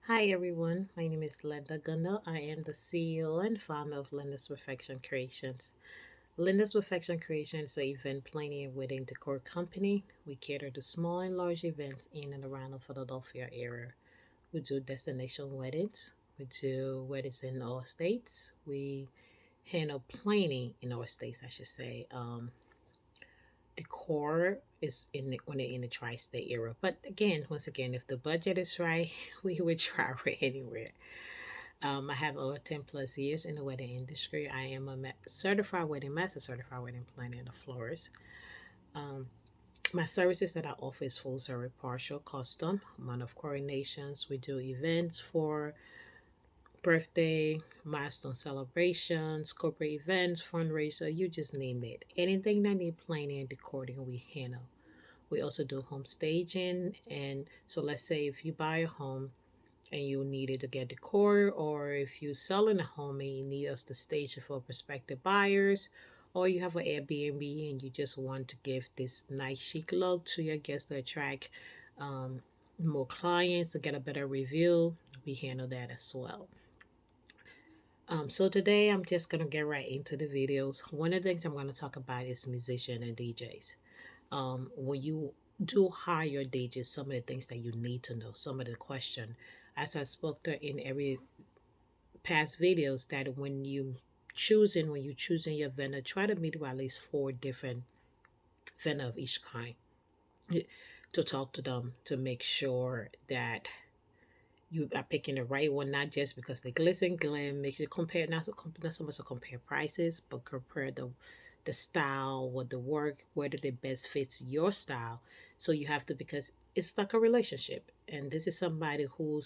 Hi everyone, my name is Linda Gunner. I am the CEO and founder of Linda's Perfection Creations. Linda's Perfection Creations is an event planning and wedding decor company. We cater to small and large events in and around the Philadelphia area. We do destination weddings. We do weddings in all states. We handle planning in all states, I should say. Decor is in when they're in the tri-state area. But again, once again, if the budget is right, we would travel anywhere. I have over 10 plus years in the wedding industry. I am a certified wedding master, certified wedding planner and a florist. Um, my services that I offer is full service, partial, custom, amount of coordinations. We do events for birthday, milestone celebrations, corporate events, fundraiser, you just name it. Anything that need planning and decoding, we handle. We also do home staging. And so let's say if you buy a home and you needed to get decor, or if you're selling a home and you need us to stage it for prospective buyers, or you have an Airbnb and you just want to give this nice chic look to your guests to attract um, more clients to get a better review, we handle that as well. So today I'm just gonna get right into the videos. One of the things I'm gonna talk about is musician and DJs. When you do hire DJs, some of the things that you need to know, some of the question, as I spoke to in every past videos, that when you choosing your vendor, try to meet with at least four different vendor of each kind eh, to talk to them to make sure that you are picking the right one, not just because they glisten, glam. Make sure compare not so much to compare prices, but compare the style, what the work, whether it best fits your style. So you have to, because it's like a relationship, and this is somebody who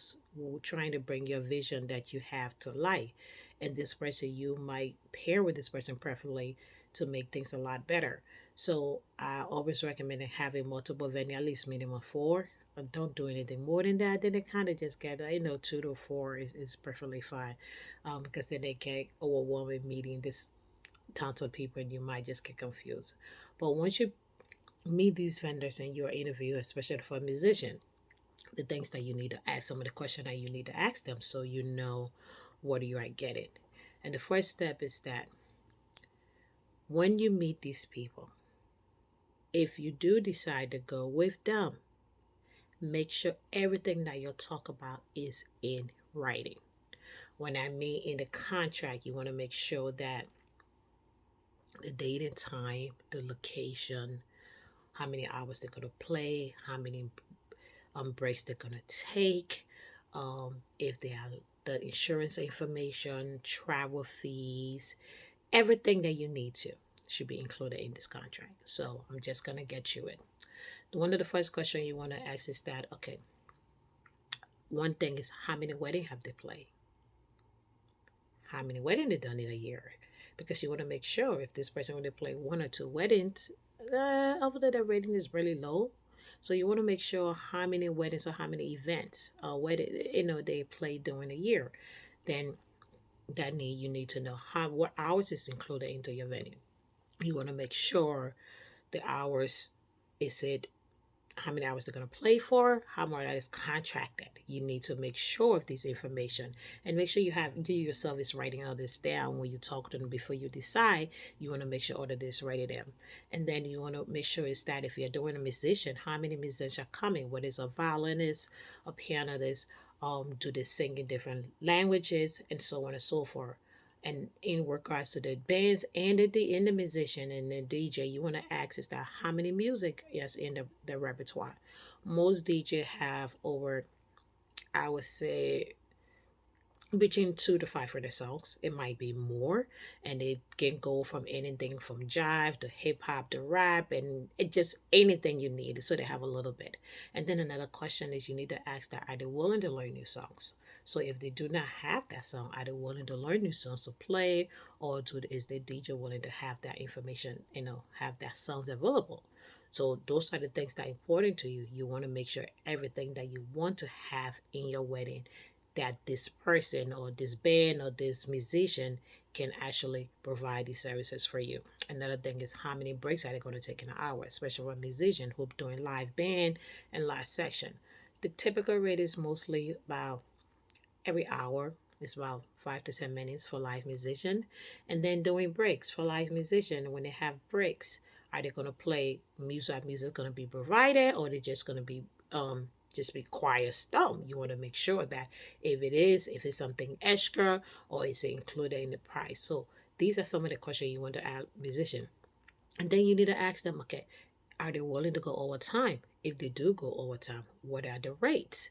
trying to bring your vision that you have to life, and this person you might pair with this person preferably to make things a lot better. So I always recommend having multiple venue, at least minimum four. Don't do anything more than that. Then it kind of just get, 2 to 4 is perfectly fine, because then they get overwhelming meeting this tons of people and you might just get confused. But once you meet these vendors and you're interview, especially for a musician, the things that you need to ask, some of the questions that you need to ask them, so you know what you are getting. And the first step is that when you meet these people, if you do decide to go with them, make sure everything that you'll talk about is in writing. When I mean in the contract, you want to make sure that the date and time, the location, how many hours they're going to play, how many breaks they're going to take, if they are the insurance information, travel fees, everything that you need to should be included in this contract. So I'm just going to get you it. One of the first questions you want to ask is that, okay, one thing is how many weddings have they played? How many weddings they done in a year? Because you want to make sure if this person only play one or two weddings, over there the rating is really low. So you want to make sure how many weddings or how many events wedding they play during a year. Then you need to know how what hours is included into your venue. You want to make sure the hours, is it how many hours they're going to play for, how much that is contracted. You need to make sure of this information and make sure you yourself is writing all this down when you talk to them before you decide. You want to make sure all of this write it down. And then you want to make sure is that if you're doing a musician, how many musicians are coming, whether it's a violinist, a pianist, do they sing in different languages, and so on and so forth. And in regards to the bands and the musician and the DJ, you want to ask is that how many music is in the repertoire. Most DJ have over, I would say, between 2 to 500 songs. It might be more, and it can go from anything from jive to hip hop to rap, and it just anything you need. So they have a little bit. And then another question is you need to ask that, are they willing to learn new songs? So if they do not have that song, are they willing to learn new songs to play, or is the DJ willing to have that information? Have that songs available. So those are the things that are important to you. You want to make sure everything that you want to have in your wedding, that this person or this band or this musician can actually provide these services for you. Another thing is how many breaks are they going to take in an hour, especially for a musician who's doing live band and live section. The typical rate is mostly about every hour. It's about 5 to 10 minutes for live musician, and then doing breaks for live musician. When they have breaks, are they gonna play music? Music gonna be provided, or they just gonna be just be quiet stuff? You want to make sure that if it's something extra, or is it included in the price. So these are some of the questions you want to ask musician, and then you need to ask them, okay, are they willing to go overtime? If they do go overtime, what are the rates?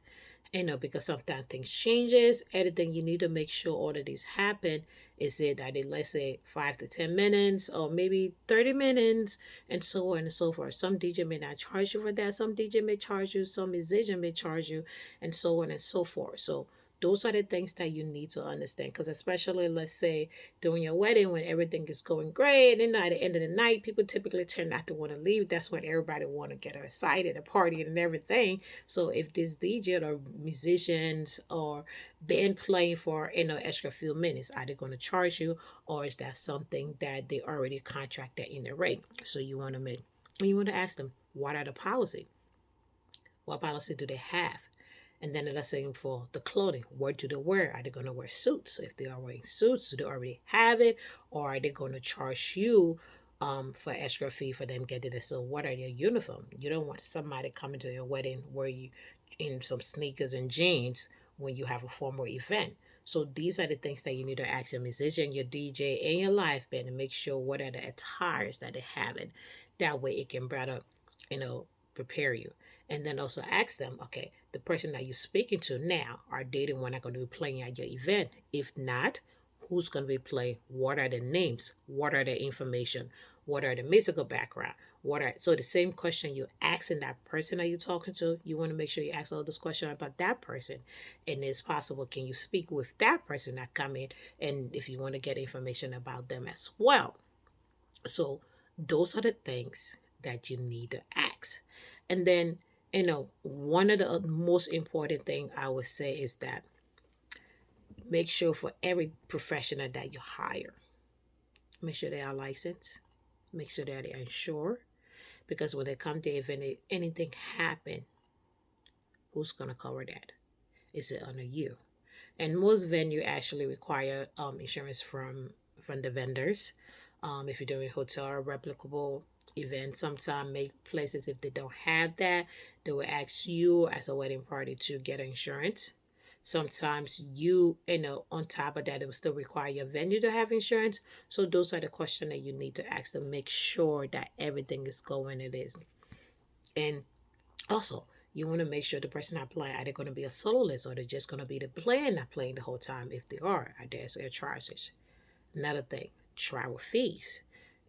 Because sometimes things changes. Anything you need to make sure all of these happen. Is it that it, let's say, 5 to 10 minutes or maybe 30 minutes, and so on and so forth. Some DJ may not charge you for that. Some DJ may charge you. Some musician may charge you, and so on and so forth. So those are the things that you need to understand. Because especially, let's say, during your wedding when everything is going great, and then at the end of the night, people typically tend not to want to leave. That's when everybody want to get excited, a party and everything. So if this DJ or musicians or band playing for extra few minutes, are they going to charge you, or is that something that they already contracted in the rate? So you want to ask them, what are the policy? What policy do they have? And then let's say for the clothing, what do they wear? Are they going to wear suits? So if they are wearing suits, do they already have it? Or are they going to charge you for extra fee for them getting it? So what are their uniform? You don't want somebody coming to your wedding where you in some sneakers and jeans when you have a formal event. So these are the things that you need to ask your musician, your DJ, and your live band, and make sure what are the attires that they have it. That way it can better, prepare you. And then also ask them, okay, the person that you're speaking to now, are they the one that going to be playing at your event? If not, who's going to be playing? What are the names? What are the information? What are the musical background? So the same question you're asking that person that you're talking to, you want to make sure you ask all those questions about that person. And it's possible, can you speak with that person that come in? And if you want to get information about them as well. So those are the things that you need to ask. And then, one of the most important thing I would say is that make sure for every professional that you hire, make sure they are licensed, make sure that they are insured, because when they come to event, if anything happen, who's gonna cover that? Is it under you? And most venue actually require insurance from the vendors. If you're doing hotel or replicable events, sometimes make places, if they don't have that, they will ask you as a wedding party to get insurance. Sometimes on top of that, it will still require your venue to have insurance. So those are the questions that you need to ask to make sure that everything is going it is. And also, you want to make sure the person not playing, are they going to be a soloist, or they're just going to be the player not playing the whole time? If they are there's their charges. Another thing, travel fees.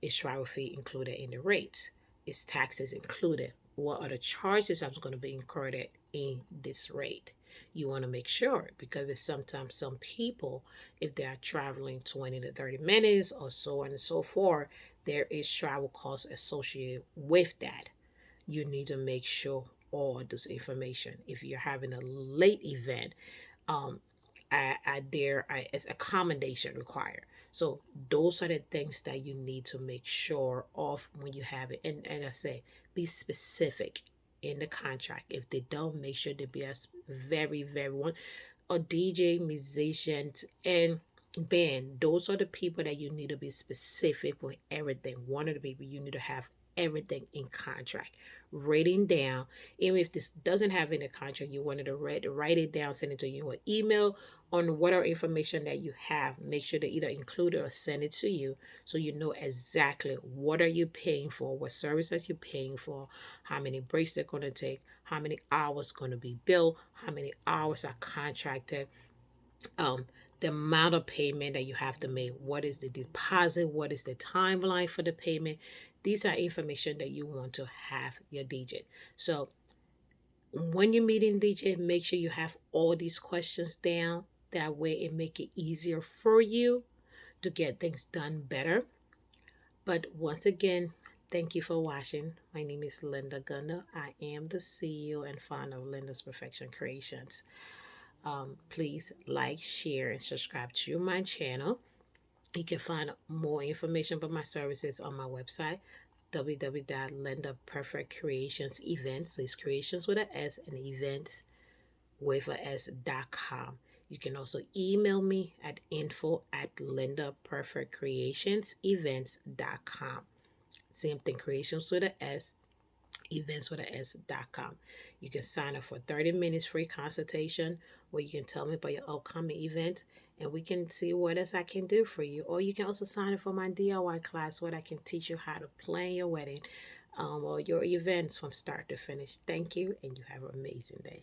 Is travel fee included in the rates? Is taxes included? What are the charges that's going to be incurred in this rate? You want to make sure, because it's sometimes some people, if they are traveling 20 to 30 minutes or so on and so forth, there is travel costs associated with that. You need to make sure all this information. If you're having a late event, um, is accommodation required. So those are the things that you need to make sure of when you have it. And I say, be specific in the contract. If they don't, make sure they be as very, very one. Or DJ, musicians, and band. Those are the people that you need to be specific with everything. One of the people you need to have everything in contract, writing down. Even if this doesn't have in the contract, you wanted to write it down, send it to you an email on whatever information that you have. Make sure to either include it or send it to you, so you know exactly what are you paying for, what services you're paying for, how many breaks they're going to take, how many hours going to be billed, how many hours are contracted, um, the amount of payment that you have to make, what is the deposit, what is the timeline for the payment. These are information that you want to have your DJ. So when you're meeting DJ, make sure you have all these questions down. That way it make it easier for you to get things done better. But once again, thank you for watching. My name is Linda Gunner. I am the CEO and founder of Linda's Perfection Creations. Please like, share, and subscribe to my channel. You can find more information about my services on my website, www.lyndaperfect.creationseven. So it's creations with an S and events with a S.com. You can also email me at info@lyndaperfectcreationsevents.com. Same thing, creations with a S, events with a S.com. You can sign up for 30 minutes free consultation where you can tell me about your upcoming events and we can see what else I can do for you. Or you can also sign up for my DIY class where I can teach you how to plan your wedding or your events from start to finish. Thank you, and you have an amazing day.